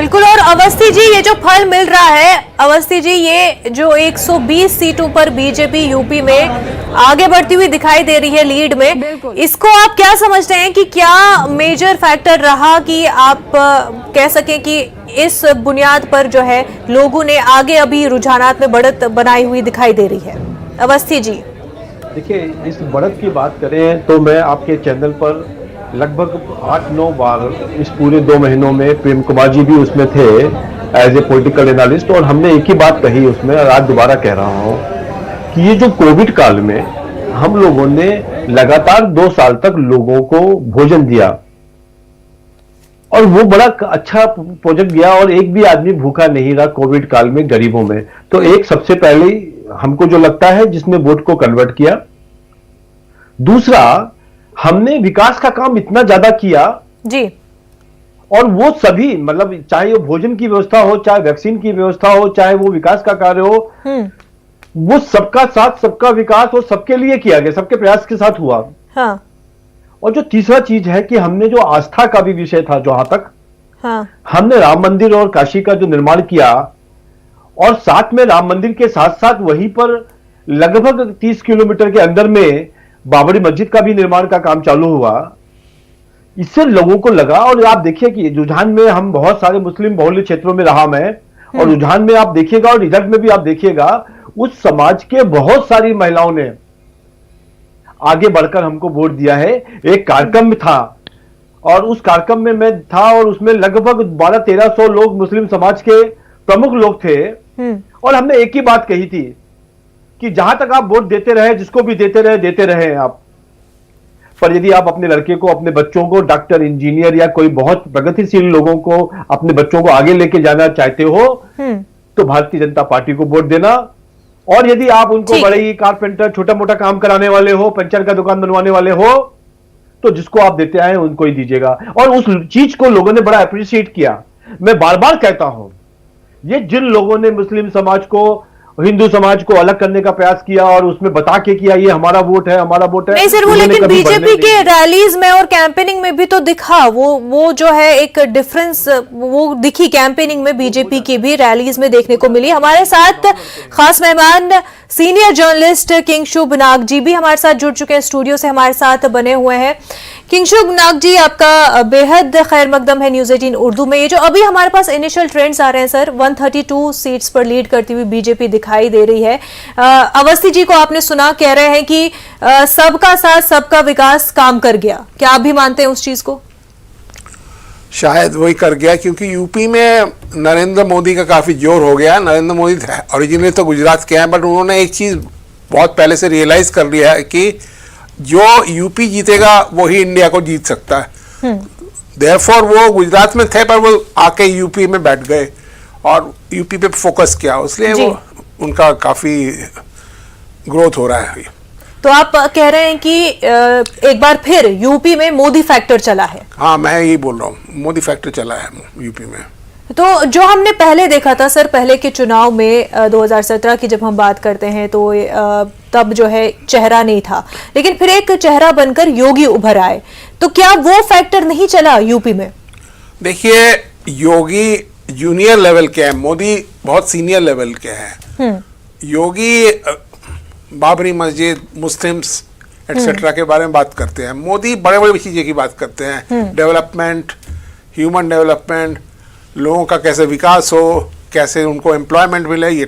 बिल्कुल। और अवस्थी जी, ये जो फल मिल रहा है, अवस्थी जी, ये जो 120 सीटों पर बीजेपी यूपी में आगे बढ़ती हुई दिखाई दे रही है लीड में, इसको आप क्या समझते हैं कि क्या मेजर फैक्टर रहा कि आप कह सकें कि इस बुनियाद पर जो है लोगों ने आगे अभी रुझानात में बढ़त बनाई हुई दिखाई दे रही है? अवस्थी जी देखिए, इस बढ़त की बात करें तो मैं आपके चैनल पर लगभग 8-9 बार इस पूरे 2 महीनों में प्रेम कुमार जी भी उसमें थे एज ए पॉलिटिकल एनालिस्ट, और हमने एक ही बात कही उसमें, और आज दोबारा कह रहा हूं कि ये जो कोविड काल में हम लोगों ने लगातार 2 साल तक लोगों को भोजन दिया और वो बड़ा अच्छा प्रोजेक्ट गया और एक भी आदमी भूखा नहीं रहा कोविड काल में गरीबों में। तो एक सबसे पहले हमको जो लगता है जिसने वोट को कन्वर्ट किया। दूसरा, हमने विकास का काम इतना ज्यादा किया जी, और वो सभी, मतलब चाहे वो भोजन की व्यवस्था हो, चाहे वैक्सीन की व्यवस्था हो, चाहे वो विकास का कार्य हो, वो सबका साथ, सबका विकास, और सबके लिए किया गया, सबके प्रयास के साथ हुआ। हाँ। और जो तीसरा चीज है कि हमने जो आस्था का भी विषय था, जहां तक हमने राम मंदिर और काशी का जो निर्माण किया, और साथ में राम मंदिर के साथ साथ वहीं पर लगभग 30 किलोमीटर के अंदर में बाबरी मस्जिद का भी निर्माण का काम चालू हुआ। इससे लोगों को लगा, और आप देखिए कि रुझान में हम बहुत सारे मुस्लिम बहुल्य क्षेत्रों में रहा मैं, और रुझान में आप देखिएगा और रिजल्ट में भी आप देखिएगा, उस समाज के बहुत सारी महिलाओं ने आगे बढ़कर हमको वोट दिया है। एक कार्यक्रम था और उस कार्यक्रम में मैं था, और उसमें लगभग 1200-1300 लोग मुस्लिम समाज के प्रमुख लोग थे, और हमने एक ही बात कही थी कि जहां तक आप वोट देते रहे, जिसको भी देते रहे आप, पर यदि आप अपने लड़के को, अपने बच्चों को डॉक्टर, इंजीनियर या कोई बहुत प्रगतिशील लोगों को, अपने बच्चों को आगे लेके जाना चाहते हो तो भारतीय जनता पार्टी को वोट देना। और यदि आप उनको बड़े ही कारपेंटर, छोटा मोटा काम कराने वाले हो, पंचर का दुकान बनवाने वाले हो, तो जिसको आप देते आए उनको ही दीजिएगा। और उस चीज को लोगों ने बड़ा अप्रिशिएट किया। मैं बार बार कहता हूं, ये जिन लोगों ने मुस्लिम समाज को, हिंदू समाज को अलग करने का प्रयास किया और उसमें बता के किया ये हमारा वोट है, हमारा वोट है, नहीं सर, वो लेकिन बीजेपी के रैलीज में और कैंपेनिंग में भी तो दिखा, वो जो है एक डिफरेंस वो दिखी कैंपेनिंग में, बीजेपी की भी रैलीज में देखने को मिली। हमारे साथ खास मेहमान सीनियर जर्नलिस्ट किंगशुभ नाग जी भी हमारे साथ जुड़ चुके हैं, स्टूडियो से हमारे साथ बने हुए हैं। किंगशुभ नाग जी, आपका बेहद खैर मकदम है न्यूज़ 18 उर्दू में। ये जो अभी हमारे पास इनिशियल ट्रेंड्स आ रहे हैं सर, 132 सीट्स पर लीड करती हुई बीजेपी दिखाई दे रही है। अवस्थी जी को आपने सुना, कह रहे हैं कि सबका साथ सबका विकास काम कर गया। क्या आप भी मानते हैं उस चीज को? शायद वही कर गया, क्योंकि यूपी में नरेंद्र मोदी का काफ़ी जोर हो गया। नरेंद्र मोदी ओरिजिनली तो गुजरात के हैं, बट उन्होंने एक चीज़ बहुत पहले से रियलाइज कर लिया है कि जो यूपी जीतेगा वही इंडिया को जीत सकता है। देयरफॉर वो गुजरात में थे, पर वो आके यूपी में बैठ गए और यूपी पे फोकस किया, इसलिए वो उनका काफ़ी ग्रोथ हो रहा है। तो आप कह रहे हैं कि एक बार फिर यूपी में मोदी फैक्टर चला है? हाँ, मैं यही बोल रहा हूँ, मोदी फैक्टर चला है यूपी में। तो जो हमने पहले देखा था सर, पहले के चुनाव में 2017 की जब हम बात करते हैं तो तब जो है चेहरा नहीं था, लेकिन फिर एक चेहरा बनकर योगी उभर आए। तो क्या वो फैक्टर नहीं चला यूपी में? देखिए, योगी जूनियर लेवल के हैं, मोदी बहुत सीनियर लेवल के हैं। योगी बाबरी मस्जिद, मुस्लिम्स एटसेट्रा के बारे में बात करते हैं, मोदी बड़े बड़े चीज़ों की बात करते हैं, डेवलपमेंट, ह्यूमन डेवलपमेंट, लोगों का कैसे विकास हो, कैसे उनको एम्प्लॉयमेंट मिले, ये